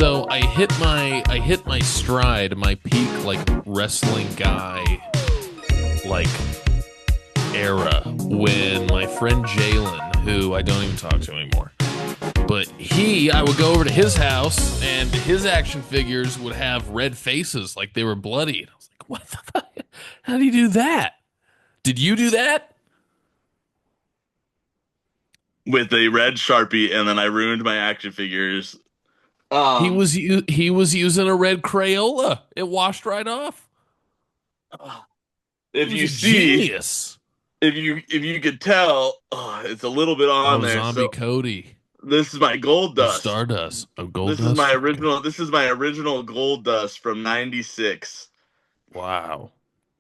So I hit my stride, my peak like wrestling guy like era when my friend Jalen, who I don't even talk to anymore, but I would go over to his house and his action figures would have red faces like they were bloody. And I was like, what the fuck? How do you do that? Did you do that? with a red Sharpie, and then I ruined my action figures. Um, He was using a red Crayola. It washed right off. He if was you a see, genius. if you could tell, it's a little bit on Oh, there. Zombie So Cody. this is my gold Oh, dust. Stardust. Oh, Gold This is Dust. my Okay. original. This is my original gold dust from '96, Wow.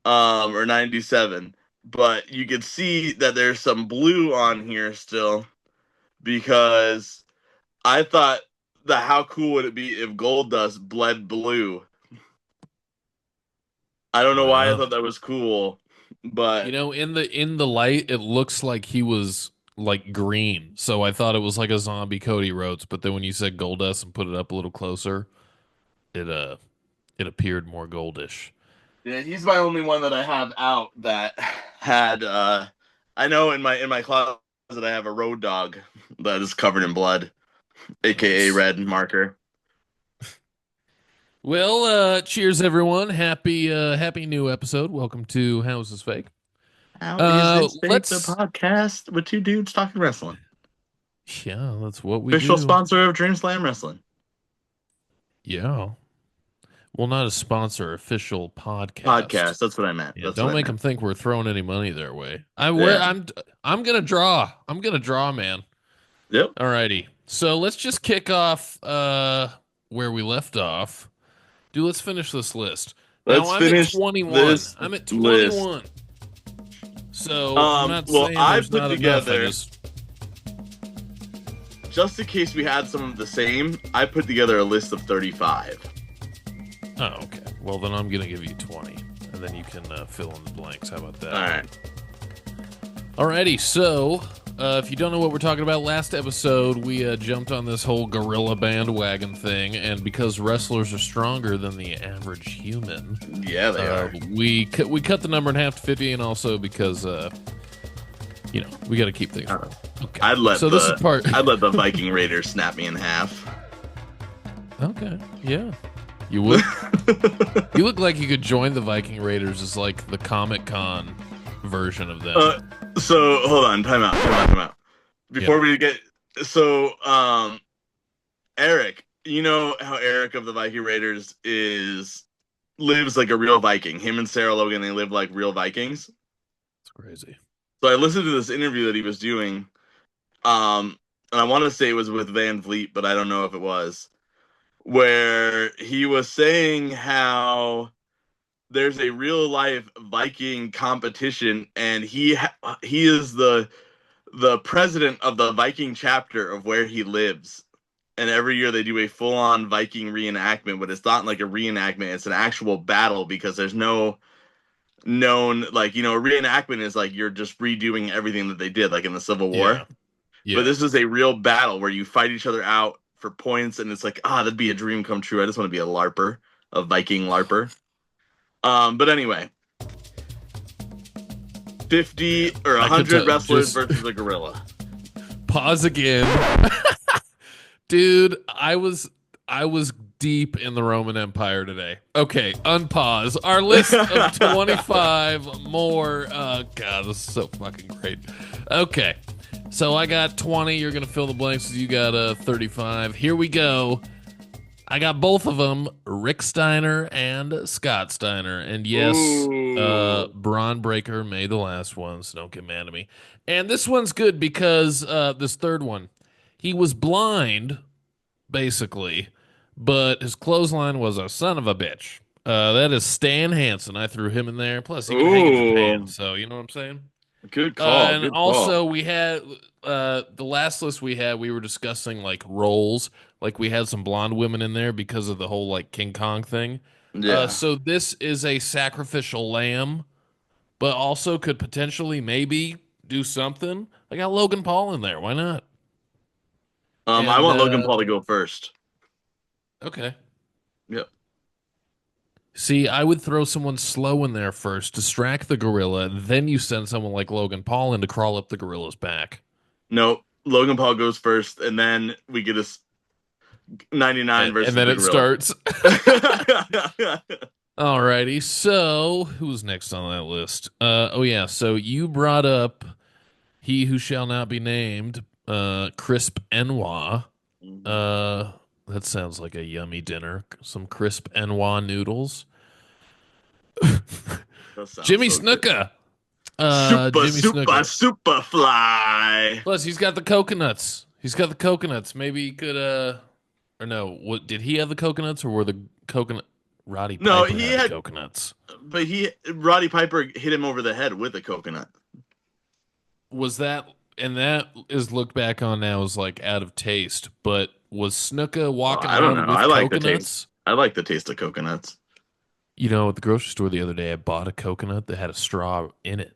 or '97. But you can see that there's some blue on here still because I thought that how cool would it be if gold dust bled blue? I don't know why I Wow. thought that was cool, but In the light, it looks like he was like green. So I thought it was like a zombie Cody Rhodes, but then when you said Goldust and put it up a little closer, it it appeared more goldish. yeah, he's my only one that I have out that had I know in my closet I have a road dog that is covered in blood, aka Nice. red marker. Well, cheers everyone. Happy new episode. Welcome to House is Fake. How is this fake the Let's podcast with two dudes talking wrestling? Yeah, that's what we Official do. sponsor of Dream Slam Wrestling. Yeah. Well, not a sponsor, official podcast. Podcast. That's what I meant. Yeah, That's what don't I make meant. them think we're throwing any money their way. Yeah. I'm gonna draw. I'm gonna draw, man. Yep. Alrighty. So let's just kick off where we left off. Let's finish this list. Now Let's I'm at finish 21. this I'm at list. 21. So I'm not Well, saying I there's put not enough. I together, just just in case we had some of the same, I put together a list of 35. Oh, okay. Well, then I'm gonna give you 20, and then you can fill in the blanks. How about that? All right. Alrighty, so if you don't know what we're talking about, last episode we jumped on this whole gorilla bandwagon thing, and because wrestlers are stronger than the average human, Yeah, they are. we cut the number in half to 50, and also because we got to keep things real. Okay, this is part. I'd let the Viking Raiders snap me in half. Okay, yeah, you would. You look like you could join the Viking Raiders as like the Comic Con version of them. So hold on, time out. Before we get Eric, you know how Eric of the Viking Raiders lives like a real Viking. Him and Sarah Logan, they live like real Vikings. It's crazy. So I listened to this interview that he was doing, and I want to say it was with Van Vliet, but I don't know if it was, where he was saying how there's a real life Viking competition, and he is the president of the Viking chapter of where he lives. And every year they do a full on Viking reenactment, but it's not like a reenactment; it's an actual battle because there's no known a reenactment is like you're just redoing everything that they did, like in the Civil War. Yeah, yeah. But this is a real battle where you fight each other out for points, and it's like, that'd be a dream come true. I just want to be a LARPer, a Viking LARPer. But anyway, 50 or 100 wrestlers versus a gorilla. Pause again. Dude, I was deep in the Roman Empire today. Okay, unpause. Our list of 25 more. God, this is so fucking great. Okay, so I got 20. You're going to fill the blanks. You got 35. Here we go. I got both of them, Rick Steiner and Scott Steiner. And yes, Braun Breaker made the last one, so don't get mad at me. And this one's good because this third one, he was blind, basically, but his clothesline was a son of a bitch. That is Stan Hansen. I threw him in there. Plus, he can hang in Japan, so you know what I'm saying? Good call. And good also, call. we had the last list we had, we were discussing like roles. Like we had some blonde women in there because of the whole like King Kong thing. Yeah. So this is a sacrificial lamb, but also could potentially maybe do something. I got Logan Paul in there. Why not? I And want Logan Paul to go first. Okay. Yep. See, I would throw someone slow in there first, distract the gorilla, and then you send someone like Logan Paul in to crawl up the gorilla's back. Nope. Logan Paul goes first, and then we get a 99 And versus then the it gorilla. starts. Alrighty, so who's next on that list? Oh yeah, so you brought up he who shall not be named, Crisp Enwa. Uh, that sounds like a yummy dinner. Some crisp Enwa noodles. That sounds Jimmy so good. Snuka. Super, Jimmy super, Snuka. super fly. Plus, he's got the coconuts. He's got the coconuts. Maybe he could, or no, what did he have the coconuts, or were the coconut? Roddy No, Piper he had the had, coconuts. but Roddy Piper hit him over the head with a coconut. Was that, and that is looked back on now as like out of taste, but was Snuka Well, walking I don't around know. I with like the taste. coconuts? I like the taste of coconuts. You know, at the grocery store the other day, I bought a coconut that had a straw in it,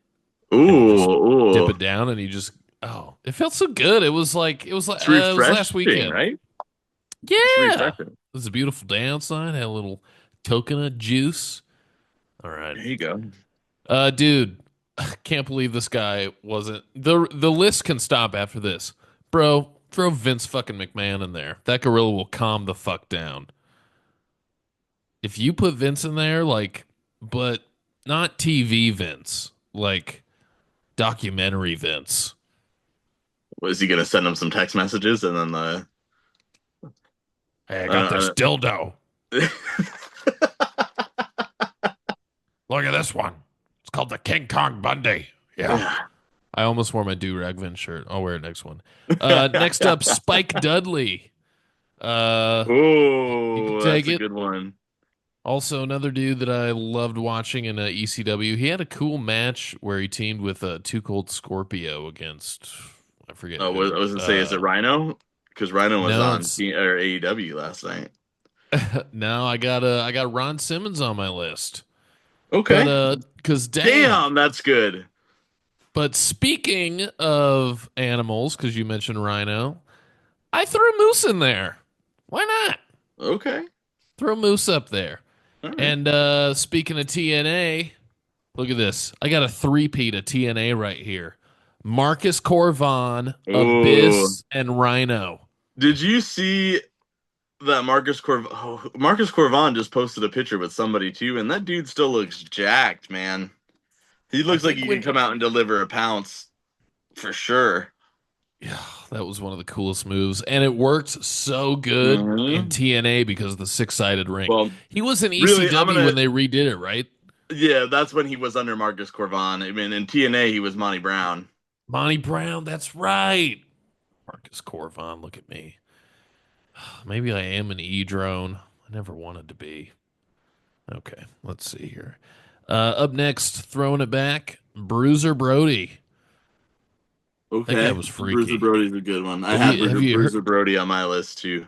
and you just Ooh, dip ooh. it down, and you just, oh, it felt so good. It's It was last refreshing, weekend. right? It's Yeah, it refreshing. was a beautiful day outside. Had a little coconut juice. All right, There you go. dude, can't believe this guy wasn't. The list can stop after this, bro. Throw Vince fucking McMahon in there. That gorilla will calm the fuck down. If you put Vince in there, like, but not TV Vince, like documentary Vince. Was he gonna send him some text messages and then the Hey, I got this uh, dildo. uh Look at this one. It's called the King Kong Bundy. Yeah. yeah. I almost wore my do-rag Vince shirt. I'll wear it next one. Next up, Spike Dudley. You can Oh, take that's a it. good one. Also, another dude that I loved watching in ECW. He had a cool match where he teamed with Too Cold Scorpio against I forget Oh, I who. was gonna say, is it Rhino? Because Rhino was No, on it's or AEW last night. no. I got Ron Simmons on my list, but Okay. because damn. Damn, that's good. But speaking of animals, because you mentioned Rhino, I threw Moose in there. Why not? Okay. Throw Moose up there. All right. And speaking of TNA, look at this. I got a three-peat of TNA right here. Marcus Corvon, Oh, Abyss, and Rhino. did you see that Marcus Corvon just posted a picture with somebody too, and that dude still looks jacked, man. He I looks like think he can when come out and deliver a pounce for sure. yeah, that was one of the coolest moves, and it worked so good in Hmm. TNA because of the six-sided ring. Well, He was in really, ECW when they redid it, right? yeah, that's when he was under Marcus Corvon. I mean, in TNA, he was Monty Brown. Monty Brown, that's right. Marcus Corvon, look at me. Maybe I am an E drone. I never wanted to be. Okay, let's see here. Up next, throwing it back, Bruiser Brody. That guy Okay, was Bruiser freaky. Brody's a good one. I had Have you Bruiser heard? Brody on my list too.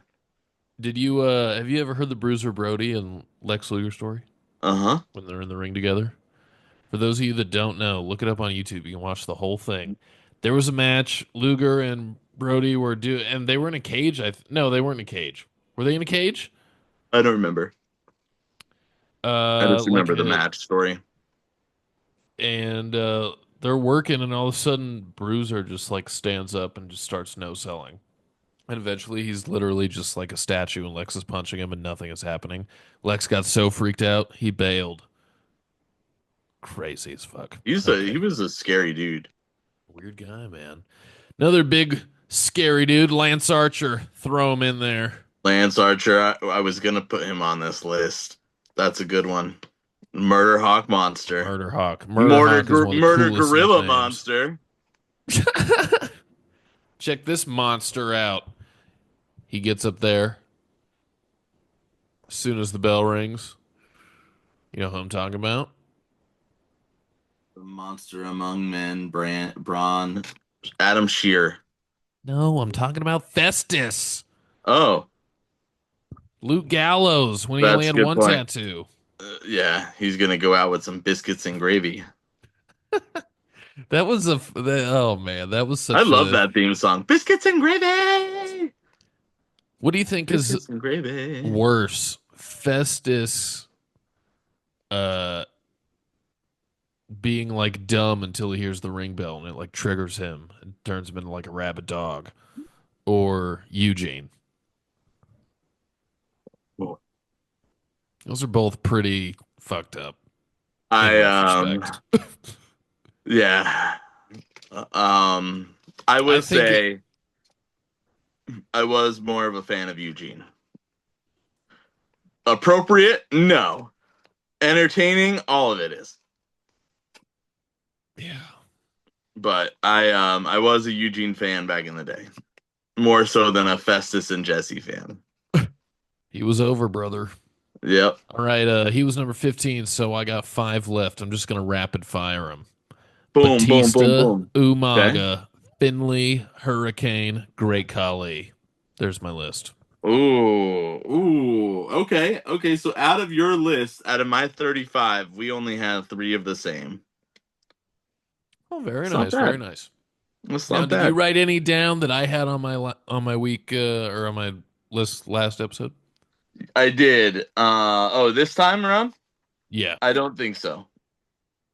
Did you have you ever heard the Bruiser Brody and Lex Luger story Uh-huh. when they're in the ring together? For those of you that don't know, look it up on YouTube. You can watch the whole thing. There was a match. Luger and Brody and they were in a cage. No, they weren't in a cage. Were they in a cage? I don't remember. I just Like remember the match story. and they're working, and all of a sudden, Bruiser just like stands up and just starts no selling. And eventually, he's literally just like a statue, and Lex is punching him, and nothing is happening. Lex got so freaked out, he bailed. Crazy as fuck. He Okay, was a scary dude. weird guy, man. Another big scary dude, Lance Archer. Throw him in there. Lance Archer, I was gonna put him on this list. That's a good one. Murder Hawk Monster. Murder Hawk. Murder Hawk is one of the Murder coolest Gorilla nicknames. Monster. Check this monster out. He gets up there as soon as the bell rings. You know who I'm talking about? The Monster Among Men, Braun, Adam Shear. No, I'm talking about Festus. Oh, Luke Gallows when he only that's a had good one point. tattoo. Yeah, he's gonna go out with some biscuits and gravy. Oh man, that was I such love a that theme song. Biscuits and gravy. What do you think is Biscuits and gravy. worse? Festus uh being like dumb until he hears the ring bell and it like triggers him and turns him into like a rabid dog, or Eugene? Well, Those are both pretty fucked up in I retrospect. yeah. I I would think it, say I was more of a fan of Eugene. Appropriate? No. Entertaining? All of it is. yeah. But I was a Eugene fan back in the day. More so than a Festus and Jesse fan. He was over, brother. Yep. All right, he was number 15, so I got five left. I'm just gonna rapid fire them. Boom, boom, boom, Batista, boom. Okay. Umaga, Finley, Hurricane, Great Khali. There's my list. Ooh. Okay. Okay. So out of your list, out of my 35, we only have three of the same. Oh, very It's not nice, very bad. nice. It's Now, not did you bad. write any down that I had on on my week or on my list last episode? I did. Oh, this time around? Yeah. I don't think so,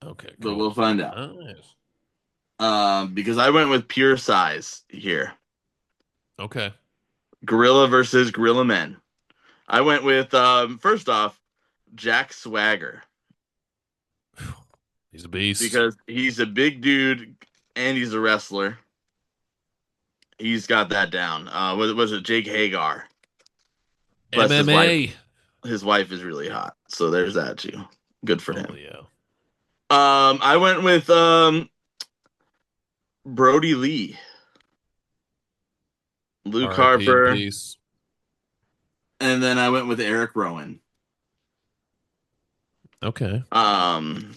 Okay, but cool. we'll find out. Nice. Because I went with pure size here. Okay. Gorilla versus Gorilla Men. I went with first off, Jack Swagger He's a beast. because he's a big dude and he's a wrestler. He's got that down. Was it Jake Hagar? Plus MMA. his wife is really hot. So there's that too. Good for Oh him. yeah. I went with Brody Lee, Luke R.I.P. in Harper, peace. and then I went with Eric Rowan. Okay. Um,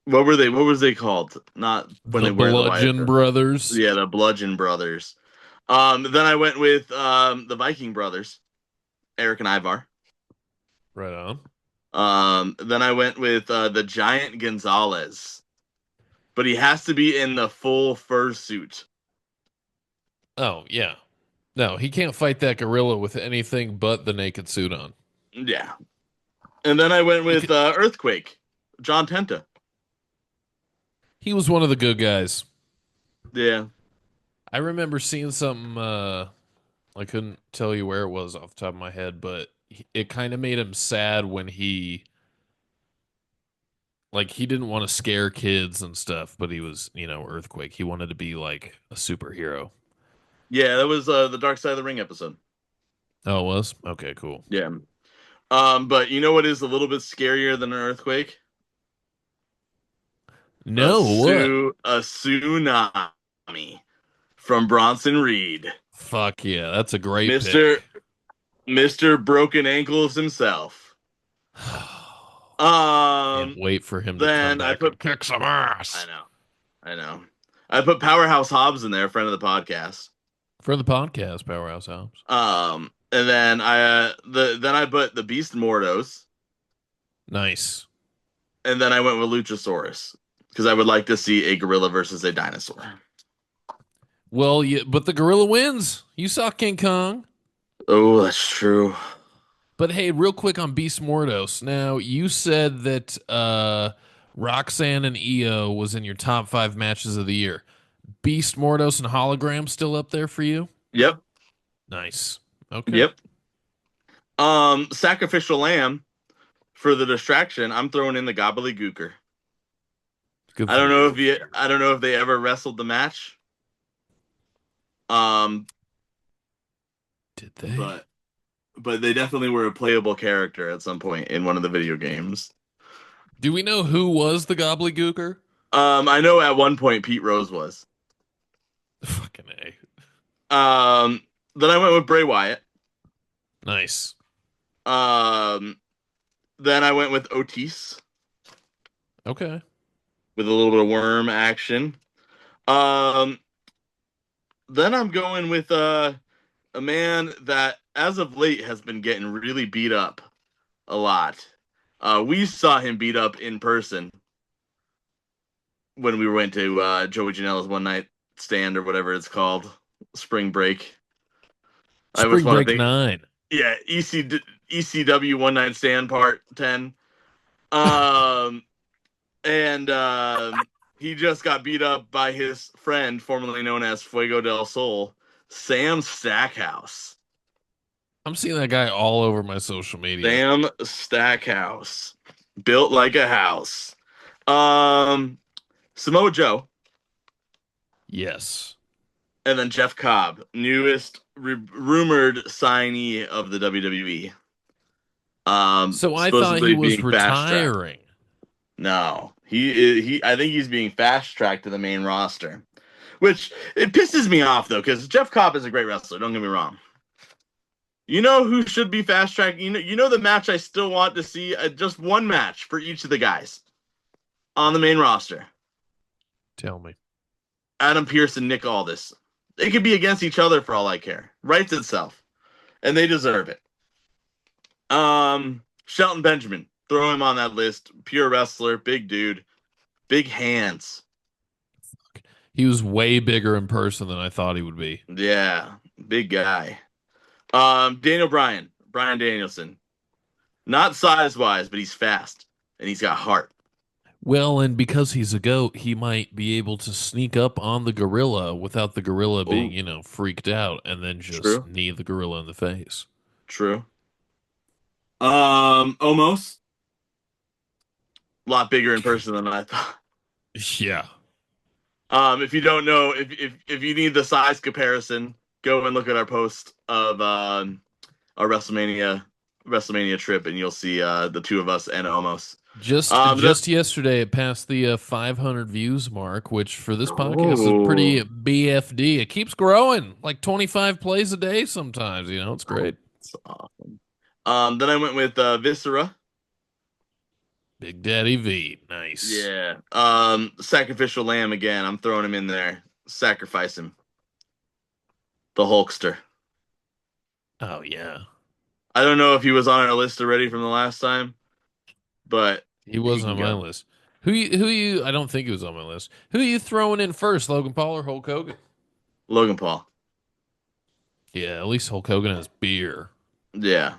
what were they? What was they called? Not when The they wear the white. Bludgeon Brothers. Yeah, the Bludgeon Brothers. Then I went with the Viking Brothers, Eric and Ivar. Right on. Then I went with the Giant Gonzalez, but he has to be in the full fursuit. Oh yeah. No, he can't fight that gorilla with anything but the naked suit on. Yeah. And then I went He with Earthquake, John Tenta. he was one of the good guys. Yeah. I remember seeing something. I couldn't tell you where it was off the top of my head, but it kind of made him sad when he didn't want to scare kids and stuff, but he was, Earthquake. He wanted to be like a superhero. Yeah, that was the Dark Side of the Ring episode. Oh, it was? Okay, cool. Yeah. But you know what is a little bit scarier than an earthquake? No, what? A tsunami from Bronson Reed. Fuck yeah, that's a great Mr. pick. Mr. Broken Ankles himself. Can't Um wait for him to come then I back put and kick some I ass. know. I know. I put Powerhouse Hobbs in there, friend of the podcast. For the podcast, Powerhouse House. And then I put the Beast Mordos, Nice. and then I went with Luchasaurus because I would like to see a gorilla versus a dinosaur. Well, but the gorilla wins. You saw King Kong. Oh, that's true. But hey, real quick on Beast Mordos. Now, you said that Roxanne and Io was in your top five matches of the year. Beast Mordos and Hologram still up there for you? Yep. Nice. Okay. Yep. Sacrificial lamb for the distraction. I'm throwing in the gobbledygooker. Good for you. I don't know if they ever wrestled the match. Um, Did they? but they definitely were a playable character at some point in one of the video games. Do we know who was the gobbledygooker? I know at one point Pete Rose was. Fucking A. Then I went with Bray Wyatt. Nice. Then I went with Otis Okay. with a little bit of worm action. Um, then I'm going with a man that as of late has been getting really beat up a lot. We saw him beat up in person when we went to Joey Janela's one night stand or whatever it's called, spring break. I always Spring want to Break think. 9. Yeah, ECW One Night Stand Part 10. Um, and he just got beat up by his friend, formerly known as Fuego del Sol, Sam Stackhouse. I'm seeing that guy all over my social media. Sam Stackhouse, built like a house. Um, Samoa Joe, Yes. and then Jeff Cobb, newest rumored signee of the WWE. So I thought he Supposedly was being fast tracked. retiring. No, he. I think he's being fast tracked to the main roster, which it pisses me off though, because Jeff Cobb is a great wrestler. Don't get me wrong. You know who should be fast tracked? You know the match I still want to see. Just one match for each of the guys on the main roster. Tell me. Adam Pearce and Nick Aldis. They could be against each other for all I care. Writes itself, and they deserve it. Shelton Benjamin. Throw him on that list. Pure wrestler, big dude, big hands. He was way bigger in person than I thought he would be. Yeah, big guy. Daniel Bryan, Bryan Danielson. Not size wise, but he's fast and he's got heart. Well, and because he's a goat, he might be able to sneak up on the gorilla without the gorilla being, Oh, freaked out and then just true, knee the gorilla in the face. true. Almost a lot bigger in person than I thought. Yeah. If you don't know, if you need the size comparison, go and look at our post of our WrestleMania trip, and you'll see the two of us and almost. Just The just yesterday, it passed the 500 views mark, which for this podcast is oh, pretty BFD. It keeps growing, like 25 plays a day sometimes. It's great. that's awesome. Then I went with Viscera. Big Daddy V, nice. Yeah. Sacrificial Lamb again. I'm throwing him in there. Sacrifice him. The Hulkster. Oh yeah, I don't know if he was on our list already from the last time, but he he wasn't can on my go. list. Who you? I don't think he was on my list. Who are you throwing in first, Logan Paul or Hulk Hogan? Logan Paul. Yeah, at least Hulk Hogan has beer. Yeah.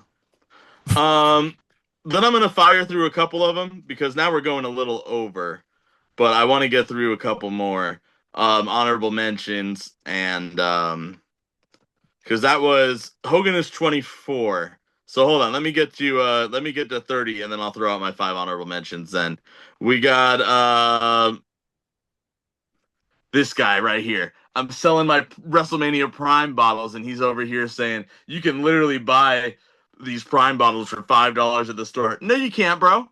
Um, then I'm gonna fire through a couple of them because now we're going a little over, but I want to get through a couple more honorable mentions and because that was Hogan is 24. So hold on, let me get to 30 and then I'll throw out my five honorable mentions then. We got this guy right here. I'm selling my WrestleMania Prime bottles and he's over here saying you can literally buy these Prime bottles for $5 at the store. No you can't, bro.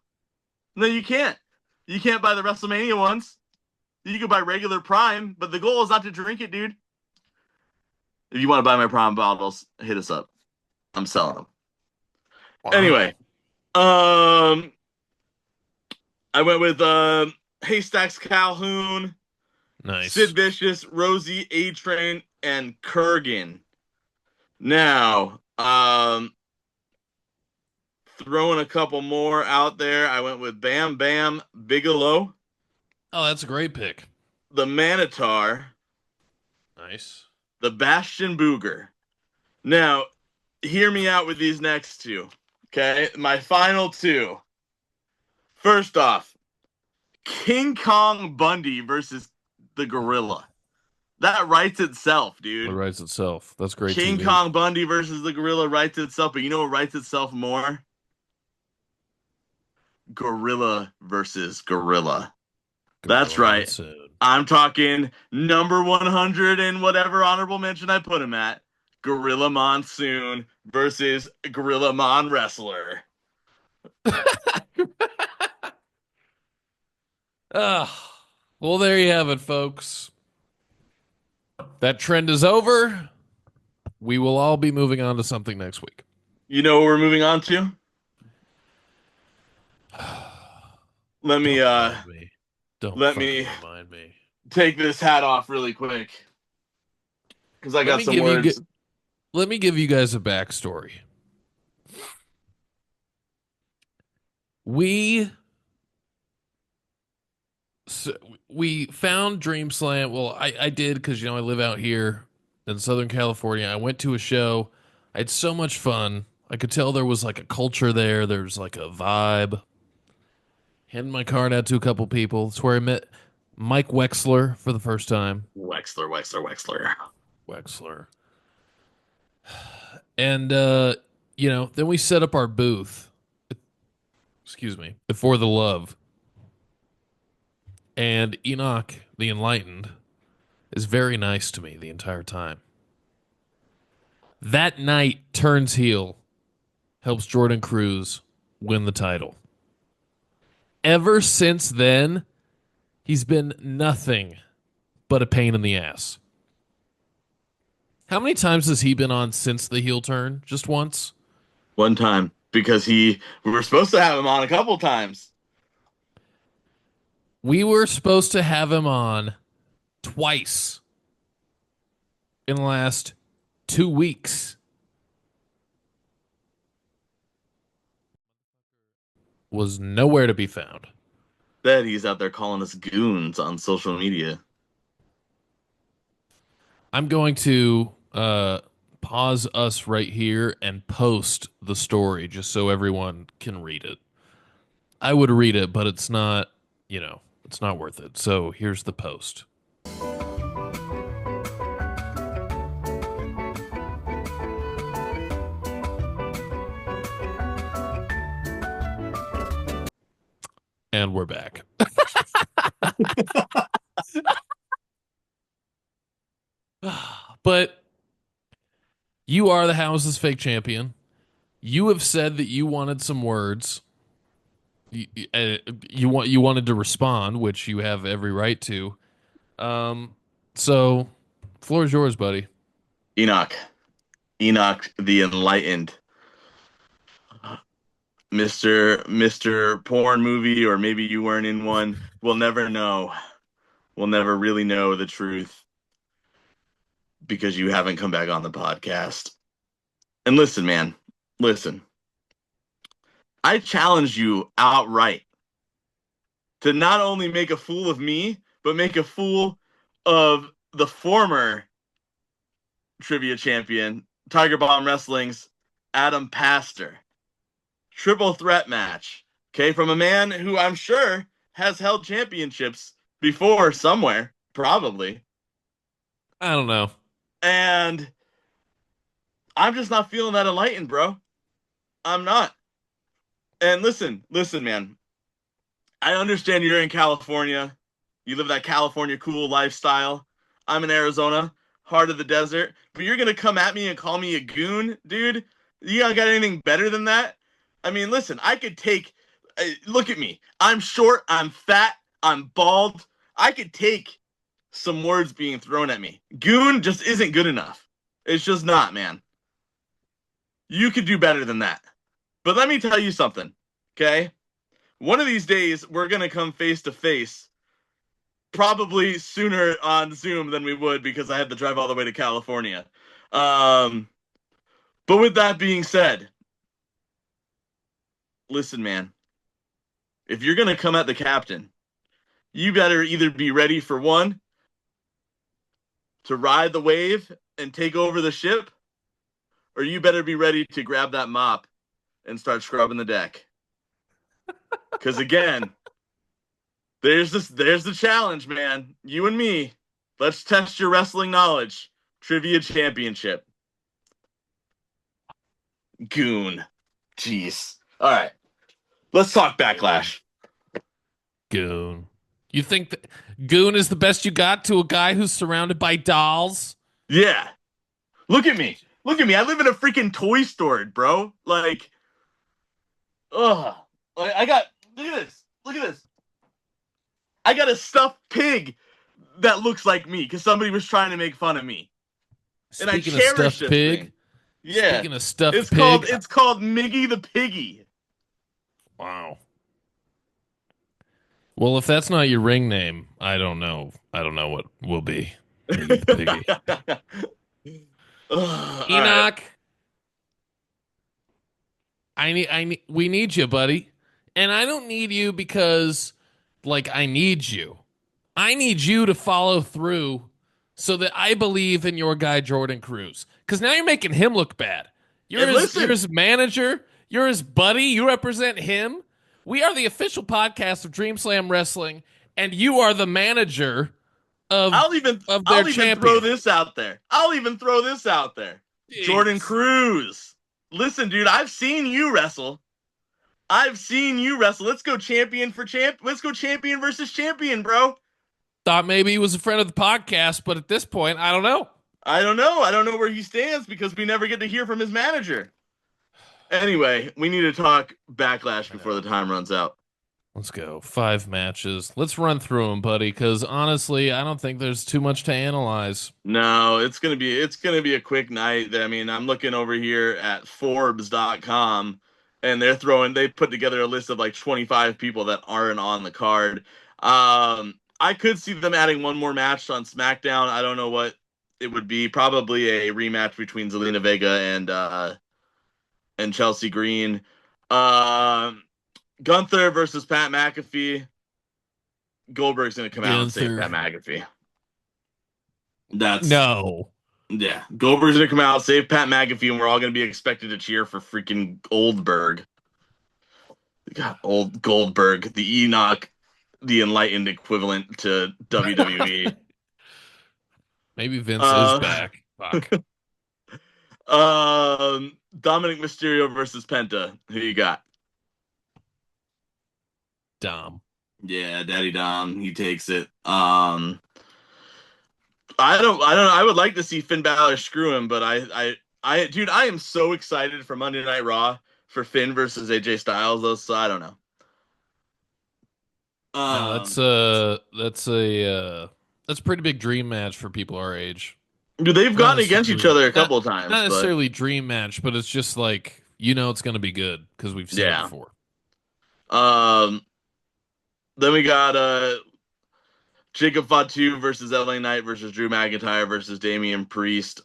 No you can't. You can't buy the WrestleMania ones. You can buy regular Prime, but the goal is not to drink it, dude. If you want to buy my Prime bottles, hit us up. I'm selling them. Anyway, Wow, um, I went with Haystacks Calhoun, Sid nice. Vicious, Rosie A Train, and Kurgan. Now, throwing a couple more out there, I went with Bam Bam Bigelow, Oh, that's a great pick. the Manitar, Nice. the Bastion Booger. Now, hear me out with these next two. Okay, my final two. First off, King Kong Bundy versus the Gorilla. That writes itself, It dude. writes itself. That's great King TV. Kong Bundy versus the Gorilla writes itself, but you know what writes itself more? Gorilla versus Gorilla. That's Gorilla right. Monsoon. I'm talking number 100 and whatever honorable mention I put him at. Gorilla Monsoon versus Gorilla Mon Wrestler. Ah, well, there you have it, folks. That trend is over. We will all be moving on to something next week. You know what we're moving on to? Let me Don't remind me. Don't let fucking me remind me. take this hat off really quick because I Let got me some give you words. let me give you guys a backstory. We so we found Dream Slam. Well, I did because I live out here in Southern California. I went to a show I had so much fun. I could tell there was like a culture there. There's like a vibe. Handed my card out to a couple people. It's where I met Mike Wexler for the first time. Wexler. Wexler. And then we set up our booth, excuse me, before the love. And Enoch the Enlightened is very nice to me the entire time. That night turns heel, helps Jordan Cruz win the title. Ever since then, he's been nothing but a pain in the ass. How many times has he been on since the heel turn? Just once? One time because we were supposed to have him on a couple times. We were supposed to have him on twice in the last 2 weeks. Was nowhere to be found. That he's out there calling us goons on social media. I'm going to pause us right here and post the story just so everyone can read it. I would read it, but it's not, it's not worth it. So here's the post. And we're back. But you are the house's fake champion. You have said that you wanted some words. You wanted to respond, which you have every right to. So floor is yours, buddy. Enoch. Enoch the Enlightened. Mr. Porn movie, or maybe you weren't in one. We'll never know. We'll never really know the truth because you haven't come back on the podcast. And listen, man, listen. I challenge you outright to not only make a fool of me, but make a fool of the former trivia champion, Tiger Bomb Wrestling's Adam Pastor. Triple threat match, okay, from a man who I'm sure has held championships before somewhere, probably. I don't know. And I'm just not feeling that enlightened, bro. I'm not. And listen, man. I understand you're in California. You live that California cool lifestyle. I'm in Arizona, heart of the desert. But you're going to come at me and call me a goon, dude? You don't got anything better than that? I mean, listen, I could take. Look at me. I'm short. I'm fat. I'm bald. I could take some words being thrown at me. Goon just isn't good enough. It's just not, man. You could do better than that. But let me tell you something, okay? One of these days, we're going to come face to face. Probably sooner on Zoom than we would because I had to drive all the way to California. But with that being said, listen, man, if you're going to come at the captain, you better either be ready for one, to ride the wave and take over the ship, or you better be ready to grab that mop and start scrubbing the deck. Because again, there's the challenge, man. You and me, let's test your wrestling knowledge. Trivia championship. Goon. Jeez. All right. Let's talk Backlash. Goon. You think that Goon is the best you got to a guy who's surrounded by dolls? Yeah. Look at me. Look at me. I live in a freaking toy store, bro. Like, ugh. I got, look at this. Look at this. I got a stuffed pig that looks like me because somebody was trying to make fun of me. And I Speaking of cherish stuffed this pig, thing. Yeah. speaking of stuffed It's pig, called Miggy the Piggy. wow. Well, if that's not your ring name, I don't know. I don't know what will be. Miggy the Piggy. Ugh, all right. Enoch, we need you, buddy. And I don't need you because, like, I need you. I need you to follow through so that I believe in your guy, Jordan Cruz. Because now you're making him look bad. And You're listen, his manager. You're his buddy. You represent him. We are the official podcast of Dream Slam Wrestling, and you are the manager I'll even of their I'll even throw champion. this out there. I'll even throw this out there. Jordan Jeez. Cruz. Listen, dude, I've seen you wrestle. I've seen you wrestle. Let's go champion for champ. Let's go champion versus champion, bro. Thought maybe he was a friend of the podcast, but at this point, I don't know. I don't know. I don't know where he stands because we never get to hear from his manager. Anyway, we need to talk Backlash I before the know. time runs out. Let's go. 5 matches. Let's run through them, buddy, because honestly, I don't think there's too much to analyze. No, it's gonna be a quick night. I mean, I'm looking over here at Forbes.com, and they put together a list of like 25 people that aren't on the card. I could see them adding one more match on SmackDown. I don't know what it would be. Probably a rematch between Zelina Vega and Chelsea Green. Um, Gunther versus Pat McAfee. Goldberg's gonna come out and save Gunther. Pat McAfee. That's No. Yeah, Goldberg's gonna come out, save Pat McAfee, and we're all gonna be expected to cheer for freaking Goldberg. God, old Goldberg, the Enoch, the Enlightened equivalent to WWE. Maybe Vince is uh, back. Fuck. Dominic Mysterio versus Penta. Who you got? Dom. Yeah, Daddy Dom. He takes it. I don't. I would like to see Finn Balor screw him, but dude, I am so excited for Monday Night Raw for Finn versus AJ Styles, though. So I don't know. No, Um, that's a pretty big dream match for people our age. Dude, they've Not gotten against each necessarily other a not couple of times, not but necessarily dream match, but it's just like it's gonna be good because we've seen it yeah. before. Um, then we got Jacob Fatu versus LA Knight versus Drew McIntyre versus Damian Priest.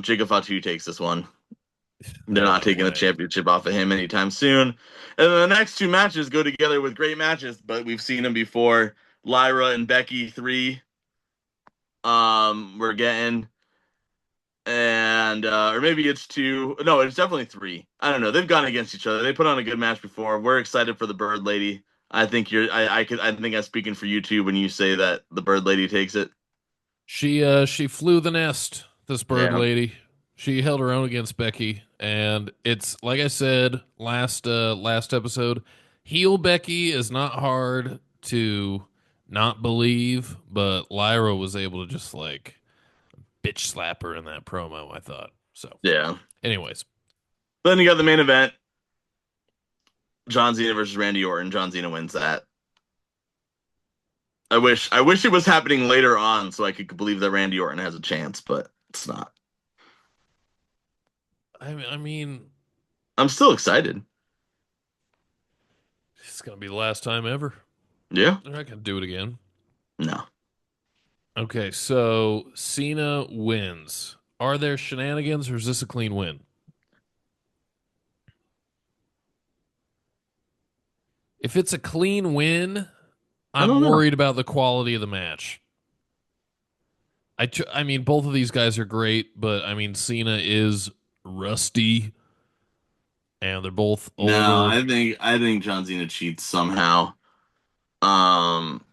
Jacob Fatu takes this one. They're not No taking the way. championship off of him anytime soon. And then the next two matches go together with great matches, but we've seen them before. Lyra and Becky 3. We're getting, and or maybe it's 2. No, it's definitely 3. I don't know. They've gone against each other. They put on a good match before. We're excited for the Bird Lady. I think I think I'm speaking for you too when you say that the Bird Lady takes it. She flew the nest, this bird Yeah. lady. She held her own against Becky, and it's like I said last episode, heel Becky is not hard to not believe, but Lyra was able to just like bitch slap her in that promo, I thought. So, Yeah. anyways, Then you got the main event, John Cena versus Randy Orton. John Cena wins that. I wish it was happening later on so I could believe that Randy Orton has a chance, but it's not. I mean, I'm still excited. it's gonna be the last time ever. Yeah. They're not gonna do it again. No. Okay, so Cena wins. Are there shenanigans or is this a clean win? If it's a clean win, I I'm don't know. worried about the quality of the match. I mean, both of these guys are great, but I mean, Cena is rusty, and they're both No, older. I think John Cena cheats somehow. Um,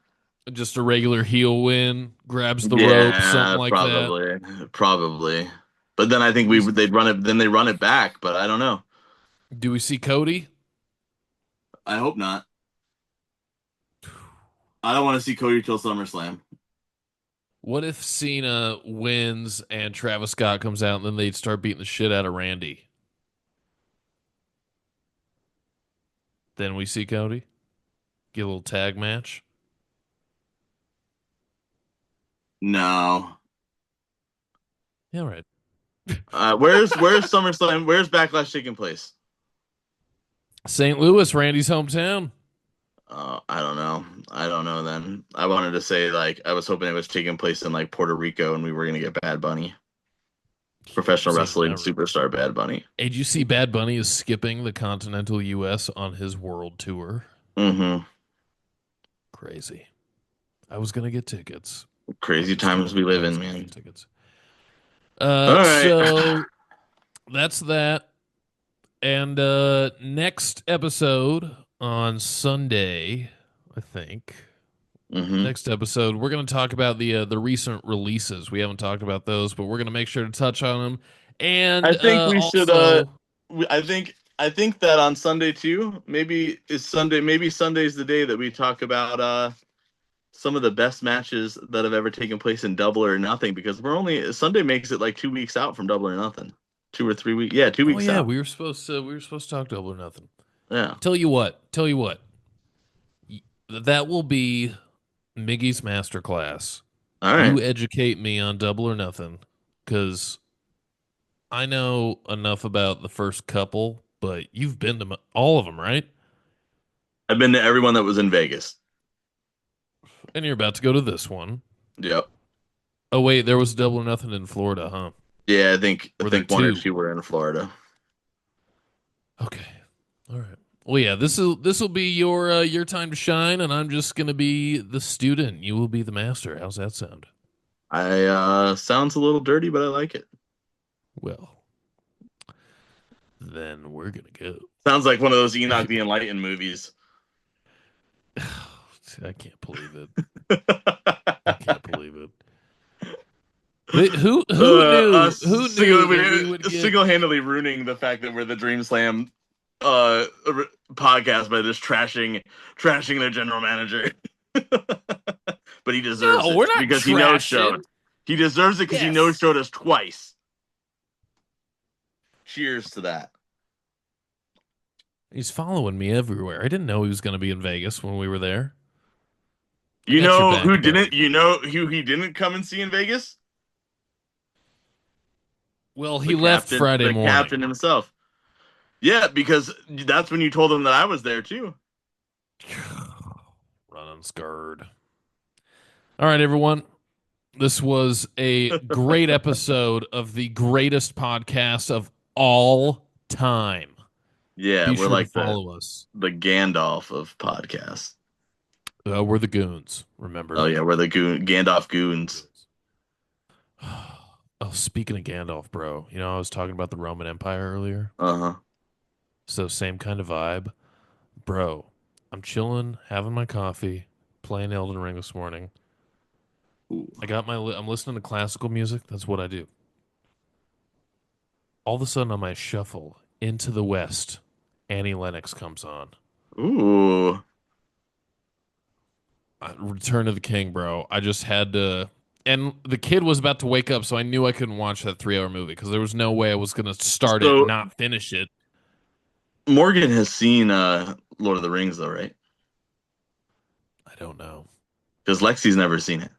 Just a regular heel win, grabs the rope, something yeah, like that. probably. But then I think Do we they'd run it. Then they run it back. But I don't know. do we see Cody? I hope not. I don't want to see Cody till SummerSlam. What if Cena wins and Travis Scott comes out, and then they'd start beating the shit out of Randy? Then we see Cody get a little tag match. No. Yeah, all right. Where's SummerSlam? Where's Backlash taking place? St. Louis, Randy's hometown. I don't know. I don't know. Then I wanted to say like I was hoping it was taking place in like Puerto Rico, and we were gonna get Bad Bunny, professional See, wrestling never. superstar Bad Bunny. Hey, did you see Bad Bunny is skipping the continental U.S. on his world tour? Mm-hmm. Crazy. I was gonna get tickets. I Crazy just times told we him I live was in, gonna get man. tickets. All right. So that's that. And next episode on Sunday, I think. Hmm. Next episode, we're going to talk about the recent releases. We haven't talked about those, but we're going to make sure to touch on them. I And think we should. also, I think that on Sunday too. Maybe Sunday's the day that we talk about some of the best matches that have ever taken place in Double or Nothing, because Sunday makes it like 2 weeks out from Double or Nothing, 2 or 3 weeks. Yeah, two oh weeks yeah, out. we were supposed to talk Double or Nothing. Yeah. Tell you what, that will be Miggy's masterclass. All You right. educate me on Double or Nothing, because I know enough about the first couple, but you've been to all of them, right? I've been to everyone that was in Vegas. And you're about to go to this one. Yep. Oh wait, there was Double or Nothing in Florida, huh? Yeah, I Were there think one or two? two were in Florida. Okay, all right. Well, yeah, this will be your time to shine, and I'm just gonna be the student. You will be the master. How's that sound? I sounds a little dirty, but I like it. Well, then we're gonna go. Sounds like one of those Enoch the Enlightened movies. I can't believe it. I can't believe it. Who knew? Us Who knew that we would get? single-handedly ruining the fact that we're the Dream Slam podcast by just trashing their general manager. But he deserves No, it we're not because he no showed. trashing. He deserves it because he no Yes. showed us twice. Cheers to that. He's following me everywhere. I didn't know he was going to be in Vegas when we were there. I You got your know who back, didn't? buddy. You know who he didn't come and see in Vegas? Well, he left Friday The captain morning. himself. Yeah, because that's when you told him that I was there too. Running scared. All right, everyone. This was a great episode of the greatest podcast of all time. Yeah, Be we're sure to like follow us. the Gandalf of podcasts. We're the goons, Oh remember? yeah, we're the Gandalf goons. Oh, speaking of Gandalf, bro, I was talking about the Roman Empire earlier. Uh-huh. So same kind of vibe. Bro, I'm chilling, having my coffee, playing Elden Ring this morning. Ooh. I'm listening to classical music. That's what I do. All of a sudden on my shuffle, Into the West, Annie Lennox comes on. Ooh. Return of the King, bro. I just had to. And the kid was about to wake up, so I knew I couldn't watch that 3 hour movie because there was no way I was going to start it and So not finish it. Morgan has seen Lord of the Rings though, right? I don't know. Because Lexi's never seen it.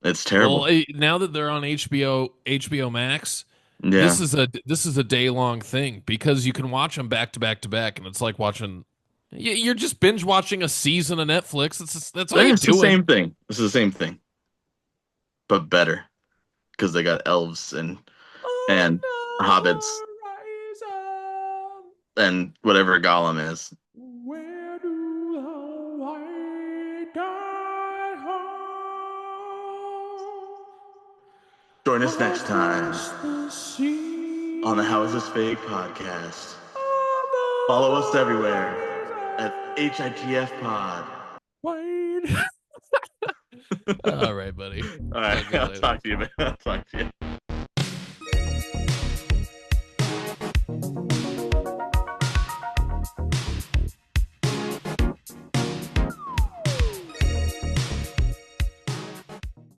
It's Well, terrible. now that they're on HBO Max, Yeah. this is a day long thing because you can watch them back to back to back, and it's like watching. You're just binge watching a season of Netflix. That's all you're It's the doing. same thing. It's the same thing, but better because they got elves and hobbits and whatever Gollum is. Where do the white die Join us next time across the sea on the How Is This Fake podcast. Follow us everywhere at HITF Pod. white. All right, buddy. All right, Talk to you I'll later. talk to you, man. I'll talk to you.